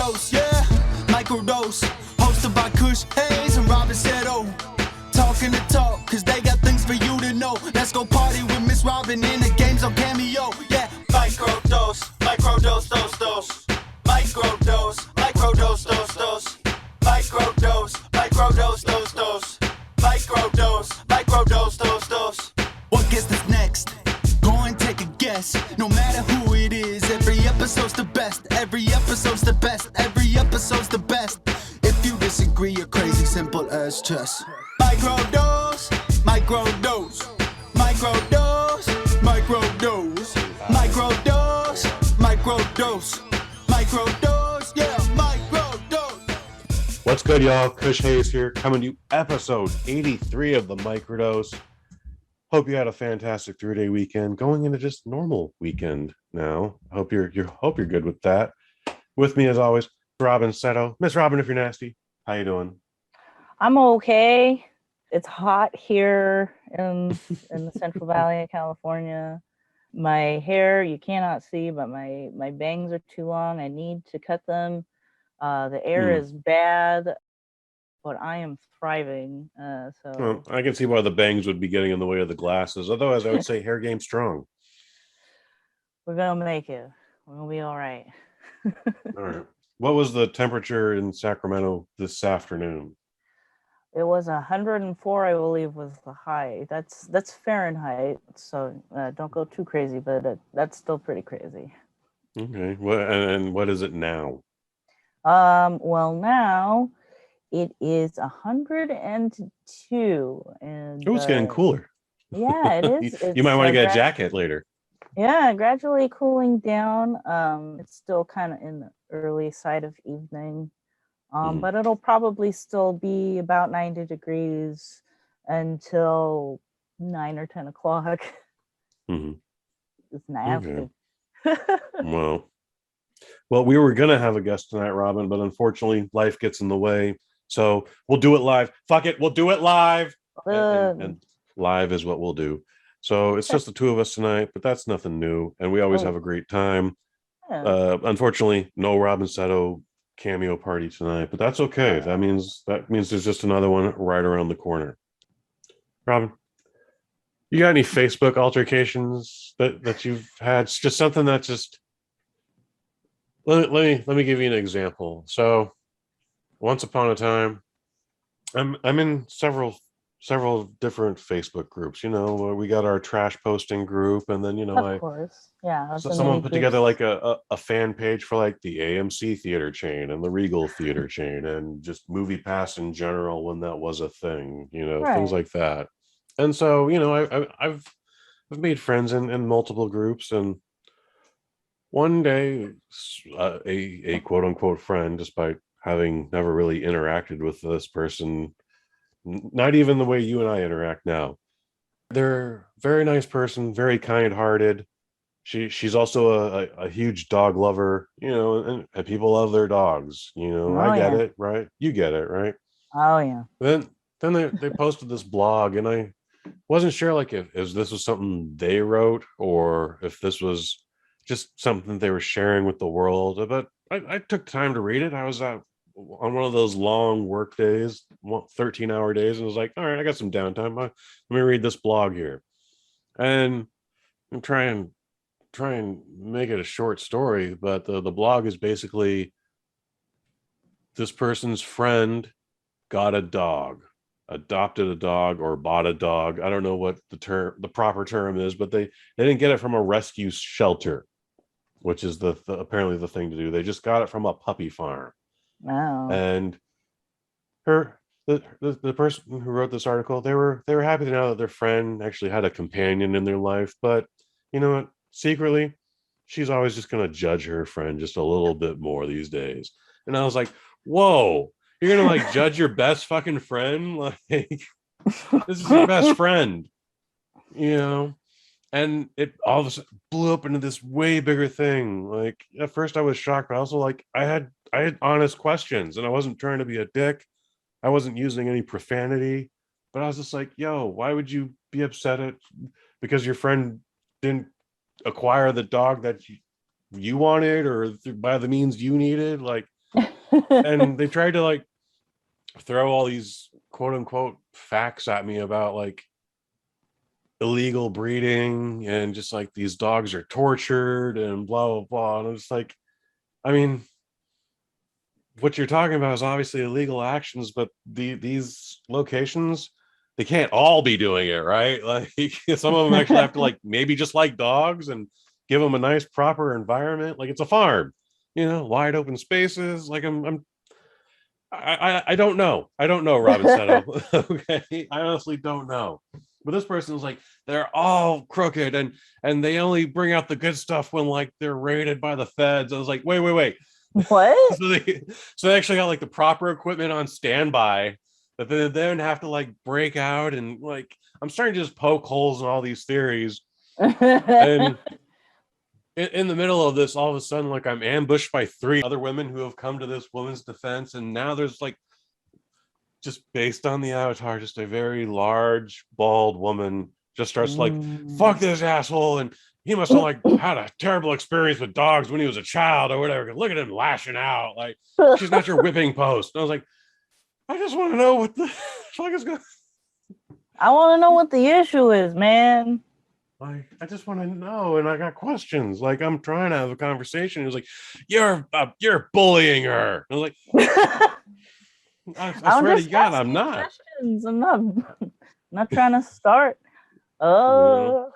Microdose, yeah, Microdose. Hosted by Kush, and Robyn Seto. Talking the talk, cause they got things for you to know. Let's go party with Miss Robyn in the games on Cameo. Yeah, Microdose, Microdose, dose. Microdose, Microdose, dose. Microdose, Microdose, dose. Microdose, Microdose, dose. What gets this next? Go and take a guess. No matter who it is, every episode's the best. Every episode's the best. Every episode's the best. If you disagree, you're crazy, simple as chess. Microdose, microdose, microdose, microdose, microdose, microdose, microdose, yeah, microdose. What's good, y'all? Kush Hayes here, coming to you episode 83 of the Microdose. Hope you had a fantastic 3-day weekend, going into just normal weekend now. Hope you're good with that. With me, as always, Robyn Seto. Miss Robyn, if you're nasty, how you doing? I'm okay. It's hot here in the Central Valley of California. My hair, you cannot see, but my bangs are too long. I need to cut them. The air is bad, but I am thriving. Well, I can see why the bangs would be getting in the way of the glasses. Otherwise, I would say hair game strong. We're going to make it. We're going to be all right. All right. What was the temperature in Sacramento this afternoon? It was 104, I believe, was the high. That's Fahrenheit, so don't go too crazy, but that's still pretty crazy. Okay. And what is it now? Well, now it is 102, and It's getting cooler. Yeah, it is. You might want to get a jacket later. Yeah, gradually cooling down. It's still kind of in the early side of evening. But it'll probably still be about 90 degrees until 9 or 10 o'clock. Mm-hmm. It's nasty. Okay. Well, we were gonna have a guest tonight, Robyn, but unfortunately, life gets in the way. So we'll do it live. Fuck it, we'll do it live. And live is what we'll do. So it's just the two of us tonight, but that's nothing new, and we always have a great time. Yeah. Unfortunately, no Robyn Seto cameo party tonight, but that's okay. That means there's just another one right around the corner. Robyn, you got any Facebook altercations that you've had? It's just something that just let me give you an example. So once upon a time, I'm in several different Facebook groups. Where we got our trash posting group, and then of course, yeah. So someone put together like a fan page for like the AMC theater chain and the Regal theater chain and just Movie Pass in general when that was a thing. Right. Things like that. And so I've made friends in multiple groups, and one day a quote unquote friend, despite having never really interacted with this person. Not even the way you and I interact now. They're a very nice person, very kind-hearted. She's also a huge dog lover, and people love their dogs. I get it, right? You get it, right? Oh yeah. Then they posted this blog, and I wasn't sure like if this was something they wrote or if this was just something they were sharing with the world. But I took time to read it. I was on one of those long work days, 13-hour days, and was like, all right, I got some downtime. Let me read this blog here, and I'm trying make it a short story, but the blog is basically this person's friend got a dog, adopted a dog, or bought a dog. I don't know what the proper term is, but they didn't get it from a rescue shelter, which is apparently the thing to do. They just got it from a puppy farm. Wow. And the person who wrote this article, they were happy to know that their friend actually had a companion in their life. But you know what? Secretly, she's always just going to judge her friend just a little bit more these days. And I was like, whoa, you're going to like judge your best fucking friend? Like, this is your best friend, And it all of a sudden blew up into this way bigger thing. Like at first I was shocked, but also like I had honest questions, and I wasn't trying to be a dick. I wasn't using any profanity, but I was just like, yo, why would you be upset because your friend didn't acquire the dog that you wanted or by the means you needed? Like, And they tried to like throw all these quote unquote facts at me about like illegal breeding and just like these dogs are tortured and blah blah blah. And it's like, I mean, what you're talking about is obviously illegal actions, but these locations, they can't all be doing it, right? Like some of them actually have to like maybe just like dogs and give them a nice proper environment. Like it's a farm, wide open spaces. Like I don't know. I don't know, Robyn Seto. Okay. I honestly don't know. But this person is like, they're all crooked and they only bring out the good stuff when like they're raided by the feds. I was like, wait. What? So they actually got like the proper equipment on standby that they then have to like break out, and like I'm starting to just poke holes in all these theories. And in the middle of this, all of a sudden, like I'm ambushed by 3 other women who have come to this woman's defense, and now there's like, just based on the avatar, just a very large, bald woman just starts like, fuck this asshole, and he must have like had a terrible experience with dogs when he was a child or whatever. Look at him lashing out. Like, she's not your whipping post. And I was like, I just want to know what the fuck is going. I want to know what the issue is, man. Like, I just want to know, and I got questions. Like, I'm trying to have a conversation. It was like, you're bullying her. And I was like, I swear to God, I'm not. Questions. I'm not trying to start. Oh.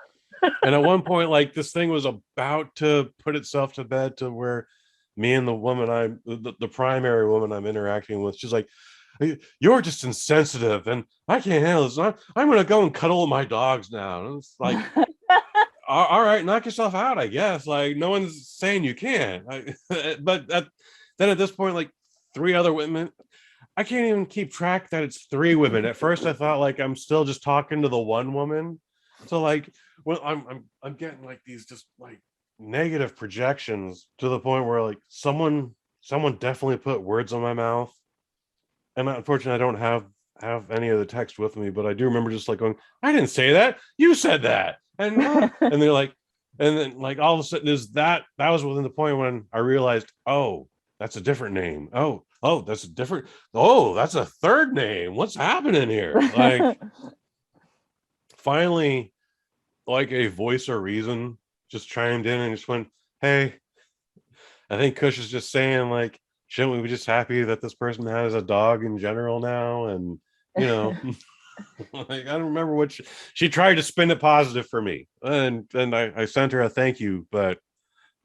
And at one point, like this thing was about to put itself to bed to where me and the woman the primary woman I'm interacting with, she's like, you're just insensitive and I can't handle this. I'm going to go and cuddle with my dogs now. And it's like, all right, knock yourself out, I guess. Like, no one's saying you can't. But then at this point, like 3 other women, I can't even keep track that it's 3 women. At first, I thought like I'm still just talking to the one woman. So like, well, I'm getting like these just like negative projections to the point where like someone definitely put words on my mouth. And unfortunately, I don't have any of the text with me, but I do remember just like going, I didn't say that. You said that. And and they're like, and then like all of a sudden that was within the point when I realized, oh, that's a different name. Oh, that's a different. Oh, that's a 3rd name. What's happening here? Like, finally, like a voice of reason just chimed in and just went, hey, I think Kush is just saying like, shouldn't we be just happy that this person has a dog in general now? And like, I don't remember what she tried to spin it positive for me, and I sent her a thank you, but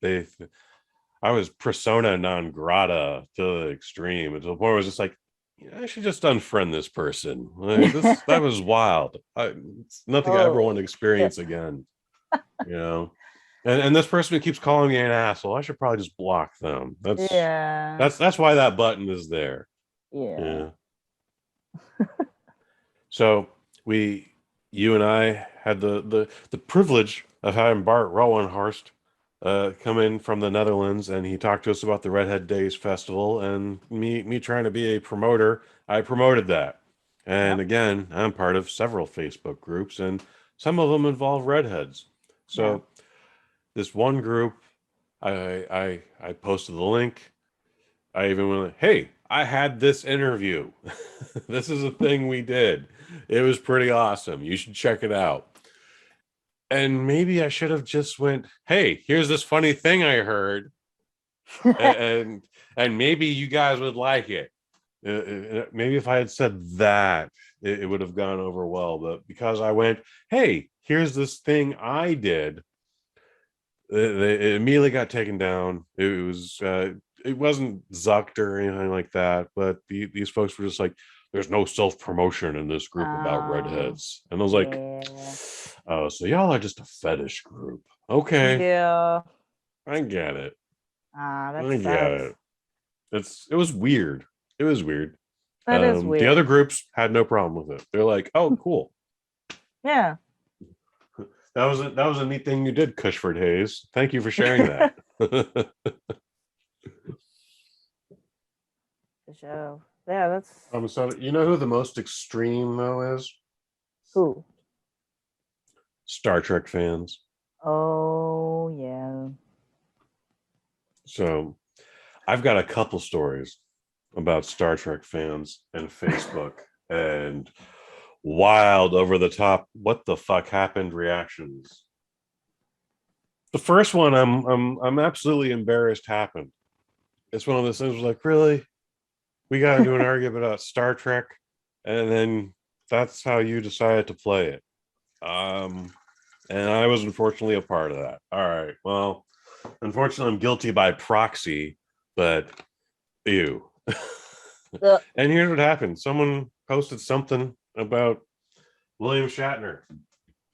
I was persona non grata to the extreme, and to the point where I was just like, I should just unfriend this person. Like, that was wild. It's nothing I ever want to experience again. And this person who keeps calling me an asshole, I should probably just block them. That's why that button is there. Yeah. So you and I had the privilege of having Bart Rowenhorst come in from the Netherlands, and he talked to us about the Redhead Days Festival, and me trying to be a promoter, I promoted that. And again, I'm part of several Facebook groups, and some of them involve redheads. So this one group, I posted the link. I even went, hey, I had this interview. This is a thing we did. It was pretty awesome. You should check it out. And maybe I should have just went, hey, here's this funny thing I heard. and maybe you guys would like it. Maybe if I had said that, it would have gone over well. But because I went, hey, here's this thing I did, it immediately got taken down. It wasn't zucked or anything like that, but these folks were just like, there's no self-promotion in this group about redheads. And I was like, oh, so y'all are just a fetish group. Okay. Yeah. I get it. I get it. It was weird. It was weird. That is weird. The other groups had no problem with it. They're like, oh, cool. Yeah. That was a neat thing you did, Cushford Hayes. Thank you for sharing that. The show. Yeah, that's. So you know who the most extreme though is? Who? Star Trek fans. Oh yeah. So, I've got a couple stories. about Star Trek fans and Facebook and wild over the top what the fuck happened reactions. The first one I'm absolutely embarrassed happened. It's one of those things like, really? We got to do an argument about Star Trek, and then that's how you decided to play it. And I was unfortunately a part of that. All right. Well, unfortunately, I'm guilty by proxy, but ew. And here's what happened. Someone posted something about William Shatner.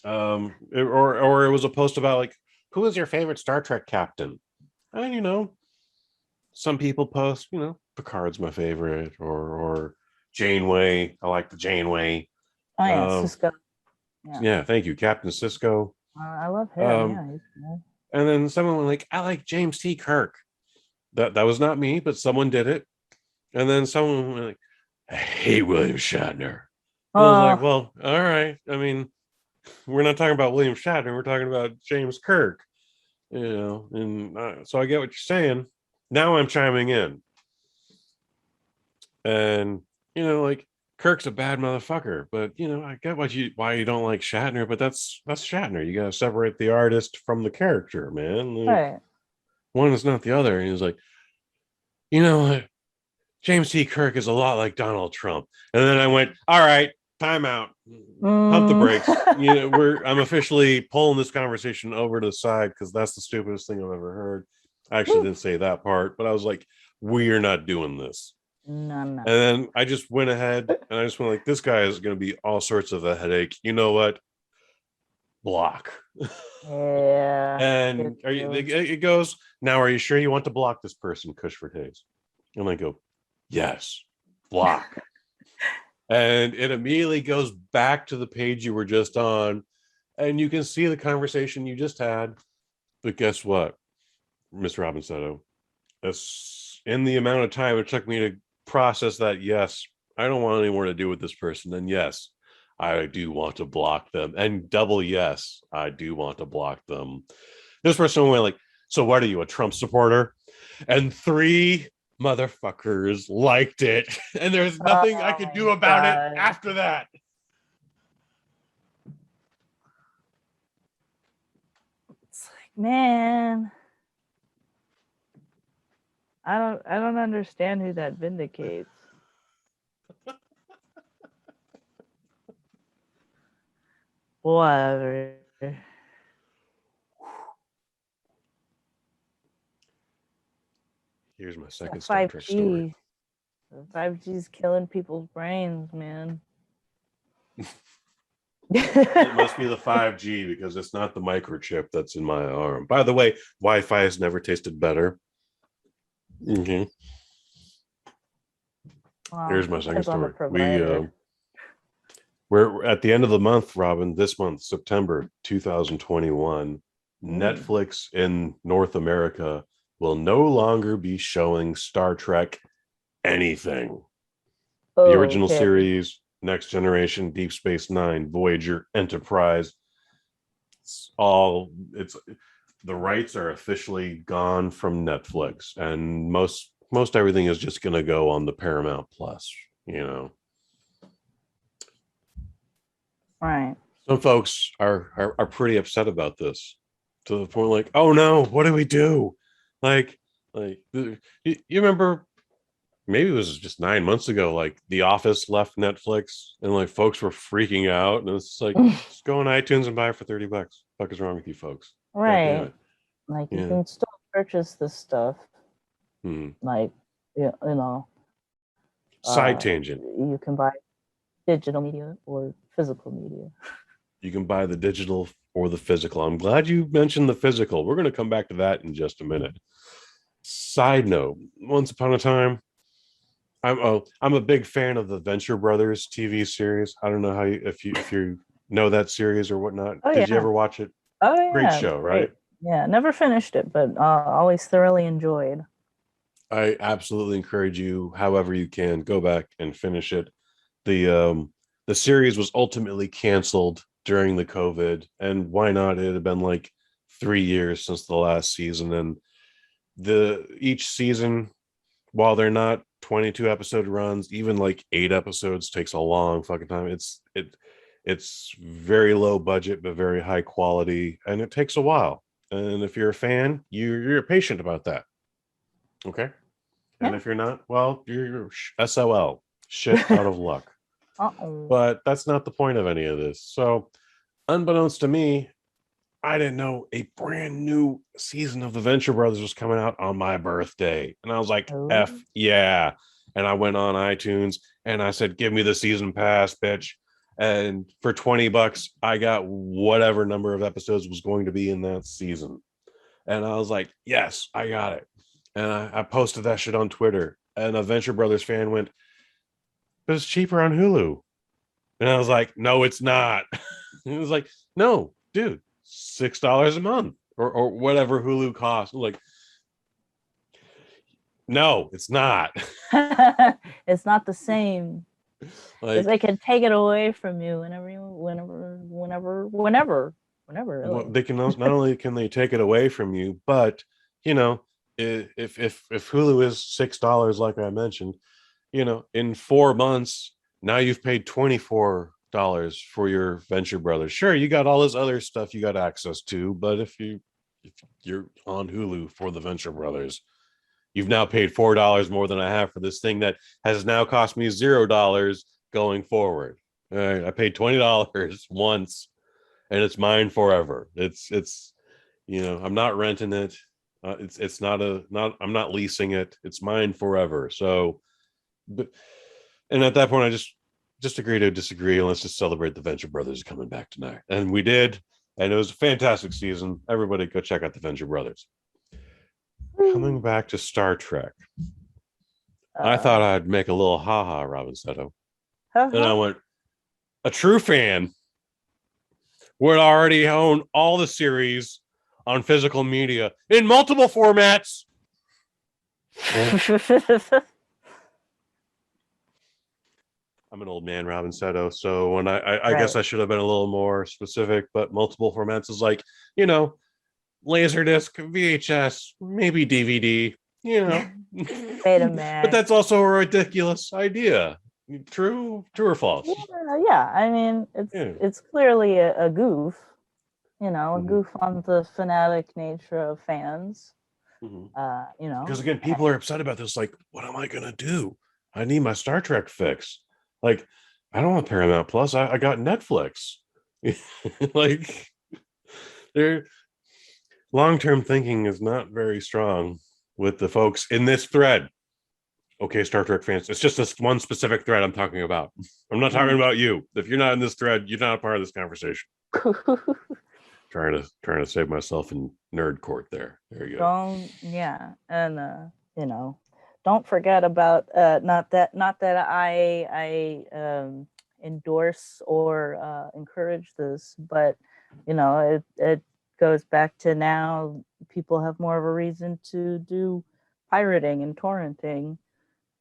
Or it was a post about like, who is your favorite Star Trek captain? And some people post, Picard's my favorite, or Janeway. I like the Janeway. Oh yeah, Sisko. Yeah, thank you, Captain Sisko. I love him. He's cool. And then someone was like, I like James T. Kirk. That was not me, but someone did it. And then someone was like, I hate William Shatner. I was like, well, all right. I mean, we're not talking about William Shatner. We're talking about James Kirk. And so I get what you're saying. Now I'm chiming in. And, like, Kirk's a bad motherfucker, but I get why you don't like Shatner, but that's Shatner. You gotta separate the artist from the character, man. Like, right. One is not the other. And he's like, James T. Kirk is a lot like Donald Trump. And then I went, all right, time out. Pump the brakes. I'm officially pulling this conversation over to the side because that's the stupidest thing I've ever heard. I actually didn't say that part, but I was like, we're not doing this. No. And then I just went ahead and I just went like, this guy is going to be all sorts of a headache. You know what? Block. Yeah. And it goes, now, are you sure you want to block this person, Kush Fortes? And I go, yes, block. And it immediately goes back to the page you were just on. And you can see the conversation you just had. But guess what, Mr. Robyn Seto? That's in the amount of time it took me to process that, yes, I don't want any more to do with this person, then yes, I do want to block them. And double yes, I do want to block them. This person went like, so what are you, a Trump supporter? And 3 motherfuckers liked it. And there's nothing I could do about it after that. It's like, man, I don't understand who that vindicates. Whatever. Here's my second Star Trek story. 5G's killing people's brains, man. It must be the 5G because it's not the microchip that's in my arm. By the way, Wi-Fi has never tasted better. Mm-hmm. Wow, here's my second story. We're at the end of the month, Robyn. This month, September 2021, Netflix in North America will no longer be showing Star Trek anything. The original series, Next Generation, Deep Space Nine, Voyager, Enterprise. The rights are officially gone from Netflix, and most everything is just going to go on the Paramount Plus. Right. Some folks are pretty upset about this, to the point like, oh no, what do we do? Like you remember, maybe it was just 9 months ago, like The Office left Netflix and like folks were freaking out, and it's like, just go on iTunes and buy it for $30. Fuck is wrong with you folks? Right. Like you can still purchase this stuff. Like, side tangent. You can buy digital media or physical media. You can buy the digital or the physical. I'm glad you mentioned the physical. We're going to come back to that in just a minute. Side note, once upon a time, I'm a big fan of the Venture Brothers TV series. I don't know if you know that series or whatnot. Did you ever watch it? Oh yeah, great show, right? Yeah, never finished it, but always thoroughly enjoyed. I absolutely encourage you, however you can, go back and finish it. The series was ultimately canceled during the COVID, and why not? It had been like 3 years since the last season, and each season while they're not 22 episode runs, even like 8 episodes takes a long fucking time. It's very low budget but very high quality, and it takes a while. And if you're a fan, you're patient about that. Okay. And Yeah. if you're not, well, you're SOL, shit out of luck. But that's not the point of any of this. So, unbeknownst to me, I didn't know a brand new season of the Venture Brothers was coming out on my birthday. And I was like, Oh. F yeah. And I went on iTunes and I said, give me the season pass, bitch. And for $20, I got whatever number of episodes was going to be in that season. And I was like, yes, I got it. And I posted that shit on Twitter. And a Venture Brothers fan went, but it's cheaper on Hulu. And I was like, no, it's not. It was like, no, dude, $6 a month or whatever Hulu costs. I'm like, no, it's not. It's not the same. Like, they can take it away from you whenever. Really. well, they can not only can they take it away from you, but you know, if Hulu is $6, like I mentioned, you know, in 4 months, now you've paid $24 for your Venture Brothers. Sure, you got all this other stuff you got access to, but if you're on Hulu for the Venture Brothers, you've now paid $4 more than I have for this thing that has now cost me $0 going forward. All right, I paid $20 once, and it's mine forever. It's you know, I'm not renting it. It's not I'm not leasing it. It's mine forever. So, and at that point, I just agree to disagree, and let's just celebrate the Venture Brothers coming back tonight. And we did, and it was a fantastic season. Everybody go check out the Venture Brothers. Coming back to Star Trek, I thought I'd make a little haha, Robyn Seto. And I went, a true fan would already own all the series on physical media in multiple formats. I'm an old man, Robyn Seto, so when I guess I should have been a little more specific, but multiple formats is like, you know, Laserdisc, VHS, maybe DVD, you know. Betamax. But that's also a ridiculous idea. True or false? Yeah. I mean, it's clearly a goof, you know, a goof on the fanatic nature of fans. You know, because again, people are upset about this. Like, what am I gonna do? I need my Star Trek fix. Like, I don't want Paramount Plus. I got Netflix. Like, their long-term thinking is not very strong with the folks in this thread. Okay, Star Trek fans, it's just this one specific thread I'm talking about. I'm not talking about you. If you're not in this thread, you're not a part of this conversation. trying to save myself in nerd court there. There you go. And you know, don't forget about not that I endorse or encourage this, but you know, it goes back to now people have more of a reason to do pirating and torrenting,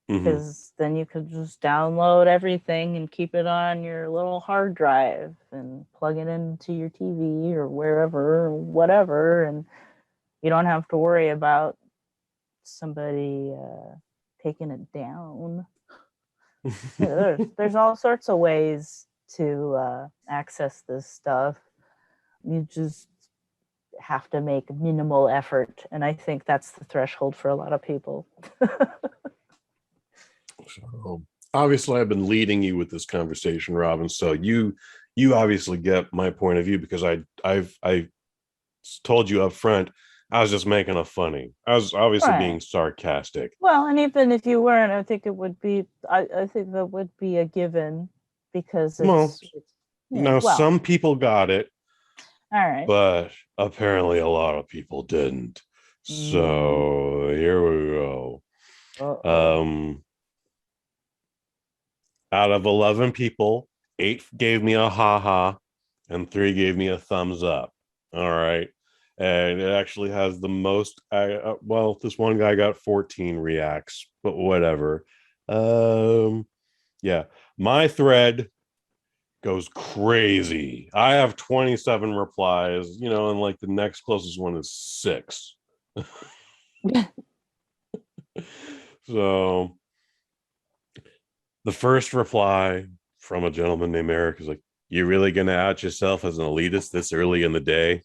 because then you could just download everything and keep it on your little hard drive and plug it into your TV or wherever, or whatever, and you don't have to worry about somebody taking it down. There's all sorts of ways to access this stuff. You just have to make minimal effort, and I think that's the threshold for a lot of people. So obviously I've been leading you with this conversation, Robyn, so you obviously get my point of view, because I told you up front I was just making a funny. I was obviously being sarcastic. Well, and even if you weren't, I think it would be I think that would be a given, because some people got it. All right. But apparently a lot of people didn't. So here we go. Out of 11 people, 8 gave me a haha and 3 gave me a thumbs up. All right. And it actually has the most, well, this one guy got 14 reacts, but whatever. Yeah, my thread goes crazy. I have 27 replies, you know, and like the next closest one is 6. So the first reply from a gentleman named Eric is like, "You really gonna out yourself as an elitist this early in the day?"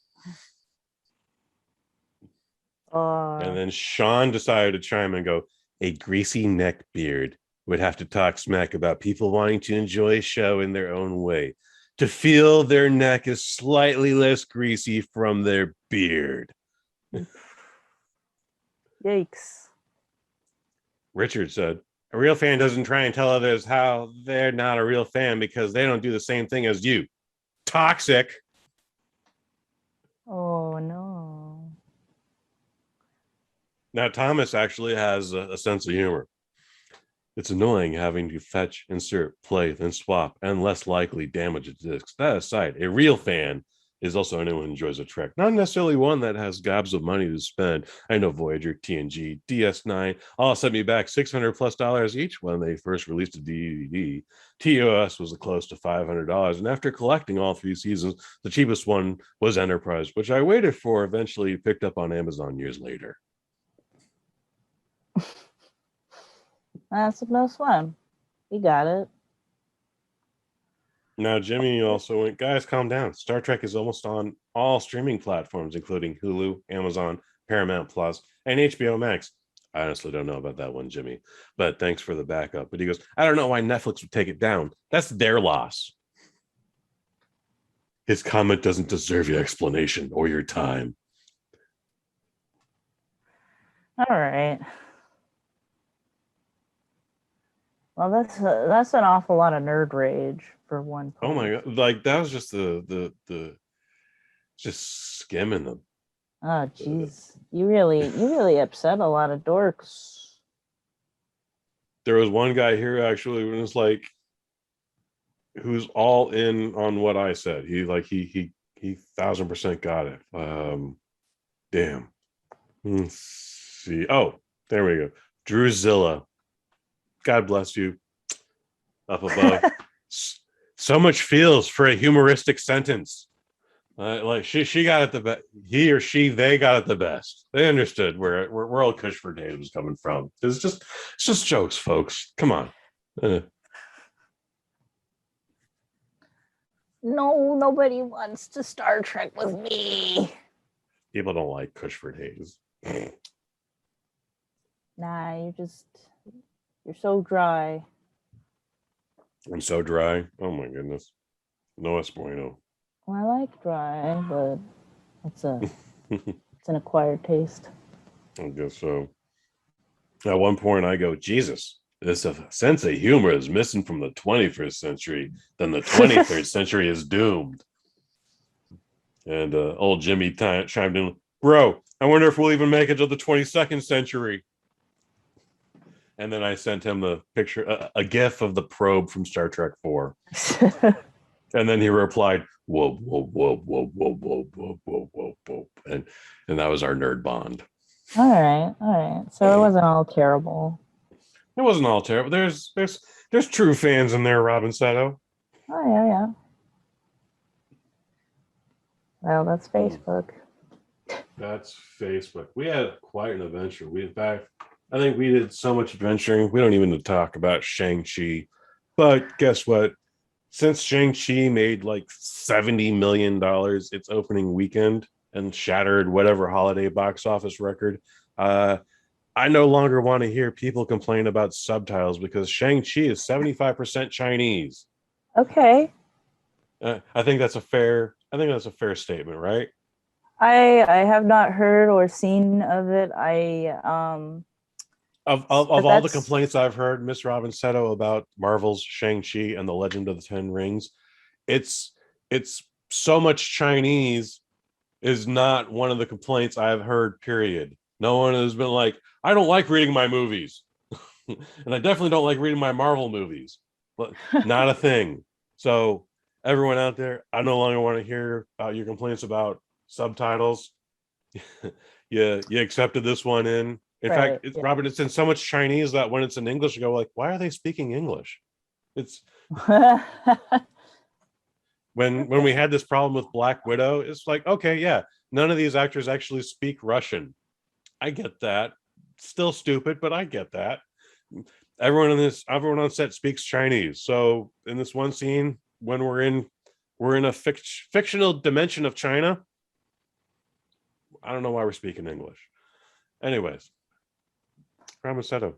And then Sean decided to chime in and go, "A greasy neck beard would have to talk smack about people wanting to enjoy a show in their own way, to feel their neck is slightly less greasy from their beard." Yikes. Richard said, "A real fan doesn't try and tell others how they're not a real fan because they don't do the same thing as you. Toxic." Oh no. Now, Thomas actually has a sense of humor. "It's annoying having to fetch, insert, play, then swap, and less likely damage a disc. That aside, a real fan is also anyone who enjoys a Trek, not necessarily one that has gobs of money to spend. I know Voyager, TNG, DS9 all sent me back $600+ each when they first released a DVD. TOS was close to $500, and after collecting all 3 seasons, the cheapest one was Enterprise, which I waited for, eventually picked up on Amazon years later." That's the most one. You got it. Now, Jimmy also went, "Guys, calm down. Star Trek is almost on all streaming platforms, including Hulu, Amazon, Paramount Plus, and HBO Max." I honestly don't know about that one, Jimmy, but thanks for the backup. But he goes, "I don't know why Netflix would take it down. That's their loss." His comment doesn't deserve your explanation or your time. All right. Well, that's an awful lot of nerd rage for one post. Oh my god! Like that was just the just skimming them. Oh jeez, you really upset a lot of dorks. There was one guy here actually who was like, who's all in on what I said. He 1,000% got it. Damn. Let's see. Oh, there we go. Drewzilla. God bless you. Up above. So much feels for a humoristic sentence. Like she got it the best. He or she, they got it the best. They understood where old Kush for Dave was coming from. It's just jokes, folks. Come on. No, nobody wants to Star Trek with me. People don't like Kush for Days. Nah, you're so dry. I'm so dry. Oh my goodness. No es bueno. Well, I like dry, but it's an acquired taste. I guess so. At one point I go, Jesus, this sense of humor is missing from the 21st century. Then the 23rd century is doomed. And old Jimmy chimed in, "Bro, I wonder if we'll even make it to the 22nd century." And then I sent him the picture, a gif of the probe from Star Trek 4. And then he replied, "Whoa, whoa, whoa, whoa, whoa, whoa, whoa, whoa, whoa, whoa." And that was our nerd bond. All right. So it wasn't all terrible. It wasn't all terrible. There's true fans in there, Robyn Seto. Oh yeah. Well, that's Facebook. That's Facebook. We had quite an adventure. In fact, I think we did so much adventuring. We don't even need to talk about Shang-Chi. But guess what? Since Shang-Chi made like $70 million its opening weekend and shattered whatever holiday box office record, I no longer want to hear people complain about subtitles because Shang-Chi is 75% Chinese. Okay. I think that's a fair statement, right? I have not heard or seen of it. Of all the complaints I've heard, Miss Robyn Seto, about Marvel's Shang-Chi and the Legend of the Ten Rings, it's so much Chinese is not one of the complaints I've heard, period. No one has been like, "I don't like reading my movies." And I definitely don't like reading my Marvel movies. But not a thing. So everyone out there, I no longer want to hear your complaints about subtitles. You accepted this one in. In fact, Robyn, it's in so much Chinese that when it's in English, you go like, "Why are they speaking English?" It's when we had this problem with Black Widow, it's like, okay, yeah, none of these actors actually speak Russian. I get that. Still stupid, but I get that. everyone on set speaks Chinese. So in this one scene, when we're in a fictional dimension of China, I don't know why we're speaking English. Anyways, Robyn, Seto,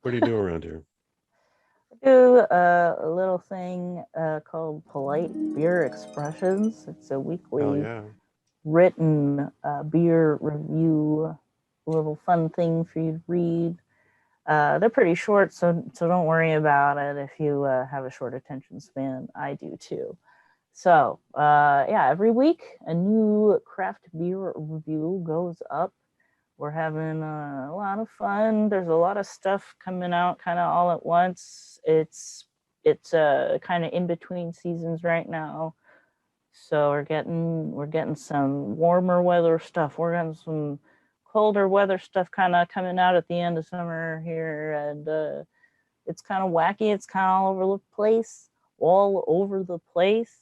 what do you do around here? I do a little thing called Polite Beer Expressions. It's a Hell weekly yeah. written beer review, little fun thing for you to read. They're pretty short, so don't worry about it if you have a short attention span. I do too. So yeah, every week a new craft beer review goes up. We're having a lot of fun. There's a lot of stuff coming out kind of all at once. It's kind of in between seasons right now. So we're getting some warmer weather stuff. We're getting some colder weather stuff kind of coming out at the end of summer here, and it's kind of wacky. It's kind of all over the place.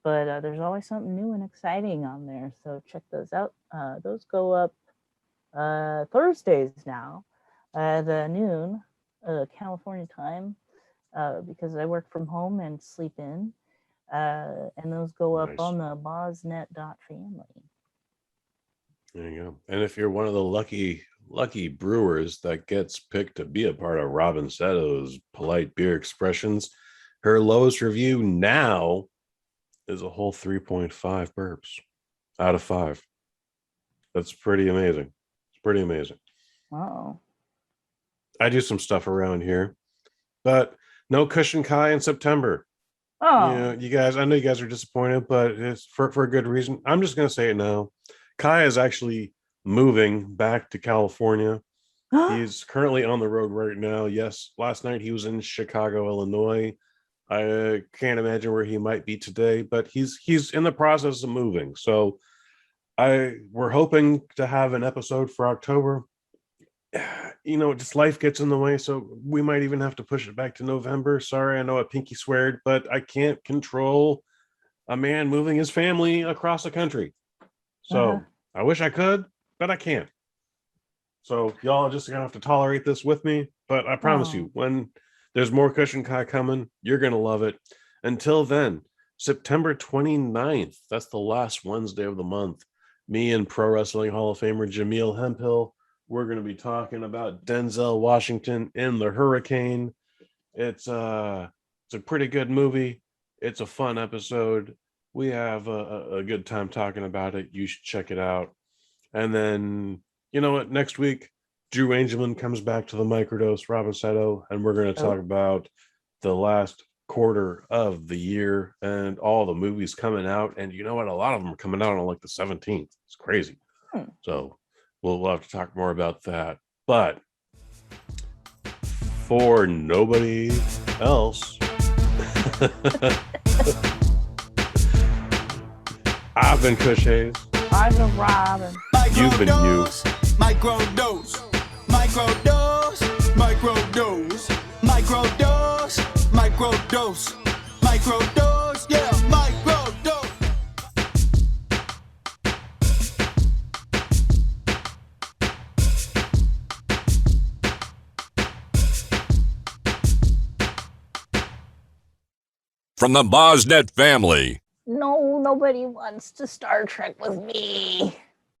But there's always something new and exciting on there. So check those out. Those go up Thursdays now at noon California time because I work from home and sleep in. And those go up Nice. on the BosNet.family. There you go. And if you're one of the lucky brewers that gets picked to be a part of Robyn Seto's Polite Beer Expressions, her lowest review now is a whole 3.5 burps out of 5. That's pretty amazing. It's pretty amazing. Oh. I do some stuff around here, but no Kush and Kai in September. Oh. Yeah, you guys, I know you guys are disappointed, but it's for a good reason. I'm just gonna say it now. Kai is actually moving back to California. He's currently on the road right now. Yes, last night he was in Chicago, Illinois. I can't imagine where he might be today, but he's in the process of moving. So we're hoping to have an episode for October. Just life gets in the way, so we might even have to push it back to November. Sorry, I know I pinky sweared, but I can't control a man moving his family across the country. So I wish I could, but I can't. So y'all are just gonna have to tolerate this with me. But I promise you, when there's more Kush and Kai coming, you're gonna love it. Until then, September 29th, that's the last Wednesday of the month. Me and Pro Wrestling Hall of Famer Jameel Hemphill, we're going to be talking about Denzel Washington in The Hurricane. It's a pretty good movie. It's a fun episode. We have a good time talking about it. You should check it out. And then, you know what? Next week, Drew Angelman comes back to the Microdose, Robyn Seto, and we're going to talk about the last quarter of the year and all the movies coming out. And you know what? A lot of them are coming out on like the 17th. It's crazy. So we'll have to talk more about that. But for nobody else, I've been Kush Hayes. I've been Robyn. You've been you. Microdose. Microdose. Microdose. Microdose. Microdose. Microdose. Yeah, microdose. From the BosNet family. No, nobody wants to Star Trek with me.